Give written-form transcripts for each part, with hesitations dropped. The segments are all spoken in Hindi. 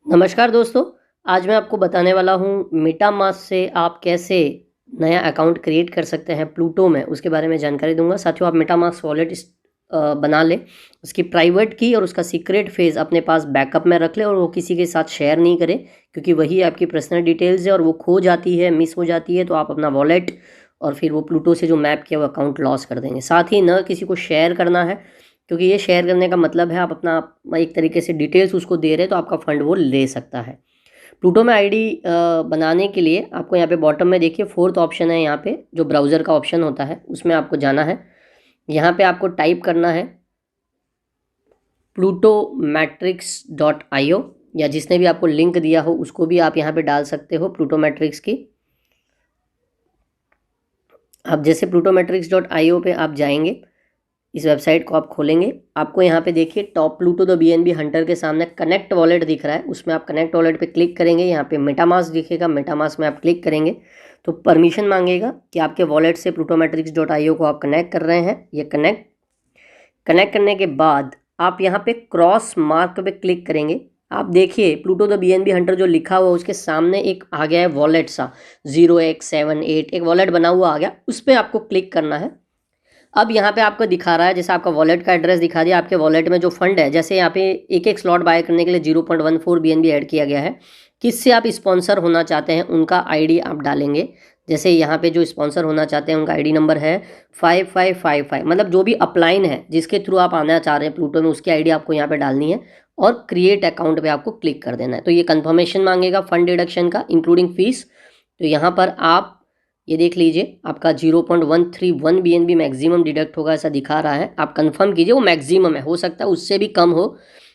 नमस्कार दोस्तों, आज मैं आपको बताने वाला हूँ मेटामास्क से आप कैसे नया अकाउंट क्रिएट कर सकते हैं प्लूटो में, उसके बारे में जानकारी दूंगा। साथियों, आप मेटामास्क वॉलेट बना लें, उसकी प्राइवेट की और उसका सीक्रेट फेज अपने पास बैकअप में रख लें और वो किसी के साथ शेयर नहीं करें, क्योंकि वही आपकी पर्सनल डिटेल्स है और वो खो जाती है, मिस हो जाती है तो आप अपना वॉलेट और फिर वो प्लूटो से जो मैप किया वो अकाउंट लॉस कर देंगे। साथ ही न किसी को शेयर करना है, क्योंकि ये शेयर करने का मतलब है आप अपना एक तरीके से डिटेल्स उसको दे रहे हैं तो आपका फ़ंड वो ले सकता है। प्लूटो में आईडी बनाने के लिए आपको यहाँ पे बॉटम में देखिए फोर्थ ऑप्शन है, यहाँ पे जो ब्राउज़र का ऑप्शन होता है उसमें आपको जाना है। यहाँ पे आपको टाइप करना है plutomatrix.io, या जिसने भी आपको लिंक दिया हो उसको भी आप यहाँ पे डाल सकते हो प्लूटोमेट्रिक्स की। अब जैसे plutomatrix.io पे आप जाएंगे, इस वेबसाइट को आप खोलेंगे, आपको यहाँ पे देखिए top Pluto the BNB Hunter के सामने कनेक्ट वॉलेट दिख रहा है, उसमें आप कनेक्ट वॉलेट पे क्लिक करेंगे। यहाँ पे मेटामास्क दिखेगा, मेटामास्क में आप क्लिक करेंगे तो परमिशन मांगेगा कि आपके वॉलेट से plutomatrix.io को आप कनेक्ट कर रहे हैं। ये कनेक्ट करने के बाद आप यहाँ पे क्रॉस मार्क पे क्लिक करेंगे। आप देखिए प्लूटो द बीएनबी हंटर जो लिखा हुआ उसके सामने एक आ गया है वॉलेट सा 0x78, एक वॉलेट बना हुआ आ गया, उस पर आपको क्लिक करना है। अब यहाँ पे आपको दिखा रहा है, जैसे आपका वॉलेट का एड्रेस दिखा दिया, आपके वॉलेट में जो फंड है, जैसे यहाँ पे एक एक स्लॉट बाय करने के लिए 0.14 बीएनबी ऐड किया गया है। किससे आप स्पॉन्सर होना चाहते हैं उनका आईडी आप डालेंगे। जैसे यहाँ पे जो स्पॉन्सर होना चाहते हैं उनका आईडी नंबर है 5555, मतलब जो भी अपलाइन है जिसके थ्रू आप आना चाह रहे हैं प्लूटो में, उसकी आईडी आपको यहाँ पे डालनी है और क्रिएट अकाउंट पे आपको क्लिक कर देना है। तो ये कंफर्मेशन मांगेगा फंड डिडक्शन का इंक्लूडिंग फीस। तो यहाँ पर आप ये देख लीजिए आपका 0.131 बीएनबी मैक्सिमम डिडक्ट होगा, ऐसा दिखा रहा है। आप कंफर्म कीजिए, वो मैक्सिमम है, हो सकता है उससे भी कम हो,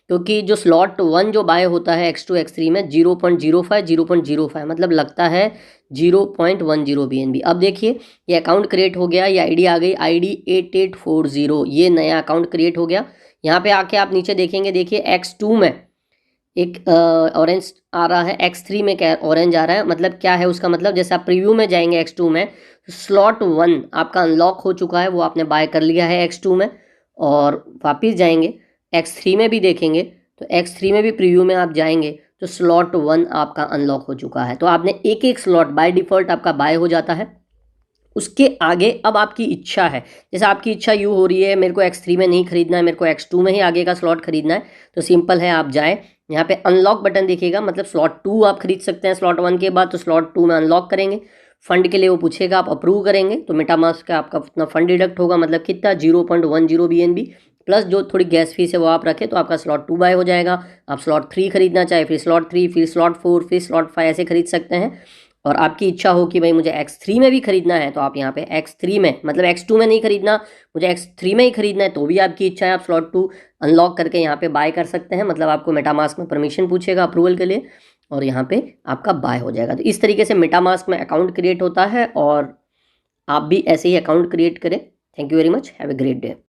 क्योंकि जो स्लॉट 1 जो बाय होता है X2 X3 में 0.05 मतलब लगता है 0.10 बीएनबी। अब देखिए ये अकाउंट क्रिएट हो गया, ये आईडी आ गई, आईडी 8840, ये नया अकाउंट क्रिएट हो गया। यहाँ पे आके आप नीचे देखेंगे, देखिए X2 में एक ऑरेंज आ रहा है, X3 में क्या ऑरेंज आ रहा है, मतलब क्या है उसका मतलब, जैसे आप प्रीव्यू में जाएंगे X2 में, स्लॉट 1 आपका अनलॉक हो चुका है, वो आपने बाय कर लिया है X2 में, और वापस जाएंगे X3 में भी देखेंगे तो X3 में भी प्रीव्यू में आप जाएंगे तो स्लॉट 1 आपका अनलॉक हो चुका है। तो आपने एक एक स्लॉट बाय डिफ़ॉल्ट आपका बाय हो जाता है। उसके आगे अब आपकी इच्छा है, जैसे आपकी इच्छा यूँ हो रही है मेरे को X3 में नहीं खरीदना है, मेरे को X2 में ही आगे का स्लॉट खरीदना है, तो सिंपल है, आप जाएँ यहाँ पे अनलॉक बटन दिखेगा, मतलब स्लॉट 2 आप खरीद सकते हैं स्लॉट 1 के बाद, तो स्लॉट 2 में अनलॉक करेंगे। फंड के लिए वो पूछेगा, आप अप्रूव करेंगे तो मेटामास्क का आपका उतना फंड डिडक्ट होगा, मतलब कितना 0.10 बीएनबी प्लस जो थोड़ी गैस फीस है वो आप रखें, तो आपका स्लॉट 2 बाय हो जाएगा। आप स्लॉट 3 खरीदना चाहे फिर स्लॉट 3, फिर स्लॉट 4, फिर स्लॉट 5 ऐसे खरीद सकते हैं। और आपकी इच्छा हो कि भाई मुझे X3 में भी खरीदना है, तो आप यहाँ पे X3 में, मतलब X2 में नहीं खरीदना, मुझे X3 में ही खरीदना है, तो भी आपकी इच्छा है, आप स्लॉट 2 अनलॉक करके यहाँ पे बाय कर सकते हैं। मतलब आपको मेटामास्क में परमिशन पूछेगा अप्रूवल के लिए और यहाँ पे आपका बाय हो जाएगा। तो इस तरीके से मेटामास्क में अकाउंट क्रिएट होता है और आप भी ऐसे ही अकाउंट क्रिएट करें। Thank you very much, have a great day.